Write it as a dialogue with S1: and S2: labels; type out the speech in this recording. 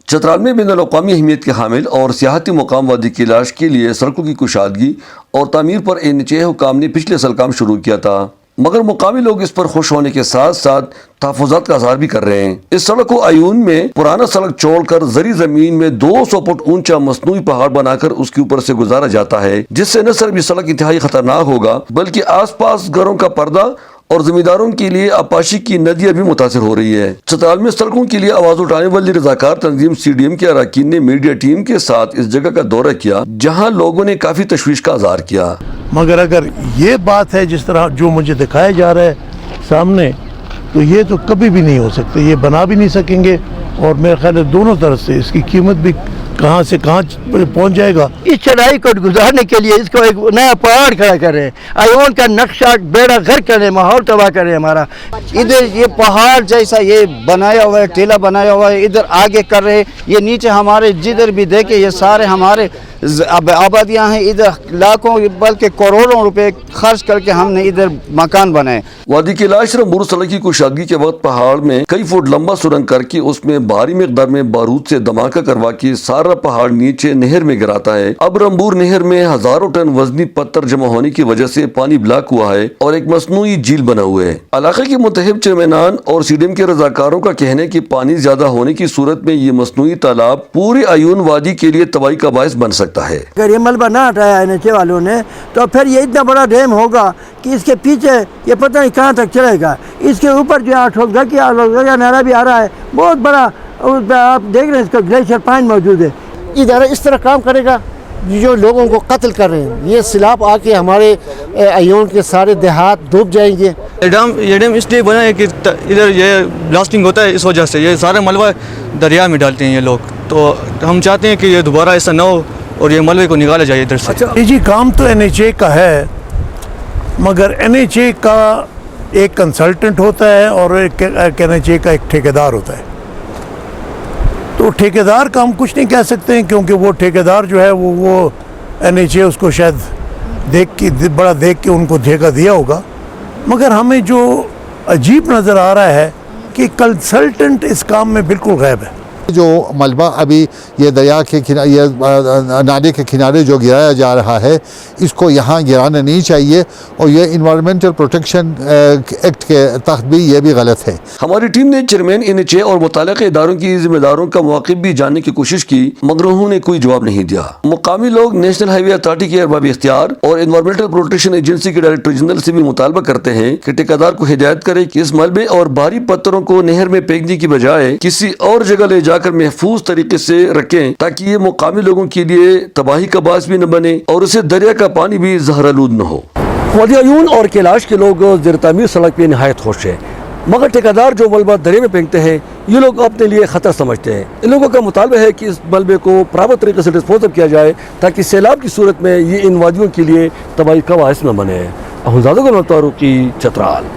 S1: چترال میں بین الاقوامی اہمیت کے حامل اور سیاحتی مقام وادی کیلاش کے لیے سڑکوں کی کشادگی اور تعمیر پر NHA حکام نے پچھلے سال کام شروع کیا تھا، مگر مقامی لوگ اس پر خوش ہونے کے ساتھ ساتھ تحفظات کا اظہار بھی کر رہے ہیں۔ اس سڑک کو عیون میں پرانا سڑک چھوڑ کر زرعی زمین میں 200 فٹ اونچا مصنوعی پہاڑ بنا کر اس کے اوپر سے گزارا جاتا ہے، جس سے نہ صرف یہ سڑک انتہائی خطرناک ہوگا بلکہ آس پاس گھروں کا پردہ اور زمینداروں کے لیے آبپاشی کی ندیاں بھی متاثر ہو رہی ہے۔ چترال میں سڑکوں کے لیے آواز اٹھانے والی رضاکار تنظیم CDM کے اراکین نے میڈیا ٹیم کے ساتھ اس جگہ کا دورہ کیا، جہاں لوگوں نے کافی تشویش کا اظہار کیا۔
S2: مگر اگر یہ بات ہے جس طرح جو مجھے دکھایا جا رہا ہے سامنے، تو یہ تو کبھی بھی نہیں ہو سکتے، یہ بنا بھی نہیں سکیں گے، اور میرے خیال ہے دونوں طرف سے اس کی قیمت بھی کہاں سے کہاں پہنچ جائے گا۔
S3: اس چڑھائی کو گزارنے کے لیے اس کو ایک نیا پہاڑ کھڑا کر رہے ہیں، ایون کا نقشہ بیڑا غرق کر رہے ہیں، ماحول تباہ کر رہے ہیں ہمارا۔
S4: ادھر یہ پہاڑ جیسا یہ بنایا ہوا ہے، ٹیلا بنایا ہوا ہے، ادھر آگے کر رہے ہیں، یہ نیچے ہمارے جدھر بھی دیکھیں یہ سارے ہمارے آبادیاں ہیں، ادھر لاکھوں بلکہ کروڑوں روپے خرچ کر کے ہم نے ادھر مکان بنائے۔
S1: وادی کیلاش رمبور سڑک کی کشادگی کے وقت پہاڑ میں کئی فٹ لمبا سرنگ کر کے اس میں بھاری مقدار میں بارود سے دھماکہ کروا کے سارا پہاڑ نیچے نہر میں گراتا ہے۔ اب رمبور نہر میں ہزاروں ٹن وزنی پتھر جمع ہونے کی وجہ سے پانی بلاک ہوا ہے اور ایک مصنوعی جھیل بنا ہوا ہے۔ علاقے کے متحب چیئرمینان اور CDM کے رضاکاروں کا کہنا ہے کہ پانی زیادہ ہونے کی صورت میں یہ مصنوعی تالاب پورے عیون وادی کے لیے تباہی کا باعث بن سکتا ہے۔
S3: اگر یہ ملبہ نہ ہٹایا NHA والوں نے تو پھر یہ اتنا بڑا ڈیم ہوگا کہ اس کے پیچھے یہ پتہ نہیں کہاں تک چلے گا۔ اس کے اوپر جو آٹھوگا کی آلوگا نہرا بھی آ رہا ہے، بہت بڑا، آپ دیکھ رہے ہیں اس کا گلیشیئر پوائنٹ موجود ہے۔
S5: ادارہ اس طرح کام کرے گا جو لوگوں کو قتل کر رہے ہیں، یہ سیلاب آ کے ہمارے عیون کے سارے دیہات ڈوب جائیں گے۔
S6: یہ ڈیم اس لیے بنا ہے کہ ادھر یہ بلاسٹنگ ہوتا ہے، اس وجہ سے یہ سارا ملبہ دریا میں ڈالتے ہیں یہ لوگ، تو ہم چاہتے ہیں کہ یہ دوبارہ ایسا نہ ہو اور یہ ملبے کو نکالا جائے ادھر سے۔
S2: جی کام تو NHA کا ہے، مگر NHA کا ایک کنسلٹنٹ ہوتا ہے اور NHA کا ایک ٹھیکیدار ہوتا ہے، تو ٹھیکیدار کا ہم کچھ نہیں کہہ سکتے ہیں، کیونکہ وہ ٹھیکیدار جو ہے وہ NHA اس کو شاید دیکھ کے ان کو ٹھیکہ دیا ہوگا، مگر ہمیں جو عجیب نظر آ رہا ہے کہ کنسلٹنٹ اس کام میں بالکل غائب ہے۔
S7: جو ملبہ ابھی یہ دریا کے نالے کے کنارے جو گرایا جا رہا ہے، اس کو یہاں گرانا نہیں چاہیے، اور یہ انوائرمنٹل پروٹیکشن ایکٹ کے تحت بھی یہ بھی غلط ہے۔
S1: ہماری ٹیم نے چیئرمین NHA اور متعلقہ اداروں کی ذمہ داروں کا مواقف بھی جاننے کی کوشش کی، مگر انہوں نے کوئی جواب نہیں دیا۔ مقامی لوگ نیشنل ہائی وے اتھارٹی کے ارباب اختیار اور انوائرمنٹل پروٹیکشن ایجنسی کے ڈائریکٹر جنرل سے بھی مطالبہ کرتے ہیں کہ ٹھیکیدار کو ہدایت کرے کہ اس ملبے اور بھاری پتھروں کو نہر میں پھینکنے کی بجائے کسی اور جگہ لے جا کر محفوظ طریقے سے رکھیں، تاکہ یہ مقامی لوگوں کے لیے تباہی کا باعث بھی نہ بنے اور اسے دریا کا پانی بھی زہرآلود نہ ہو۔
S8: وادی عیون اور کیلاش کے لوگ زیر تعمیر سڑک پہ نہایت خوش ہیں، مگر ٹھیکیدار جو ملبہ دریا میں پھینکتے ہیں یہ لوگ اپنے لیے خطر سمجھتے ہیں۔ ان لوگوں کا مطالبہ ہے کہ اس ملبے کو پراپر طریقے سے ڈسپوز کیا جائے تاکہ سیلاب کی صورت میں یہ ان وادیوں کے لیے تباہی کا باعث نہ بنے۔ احمد زادہ کو چترال۔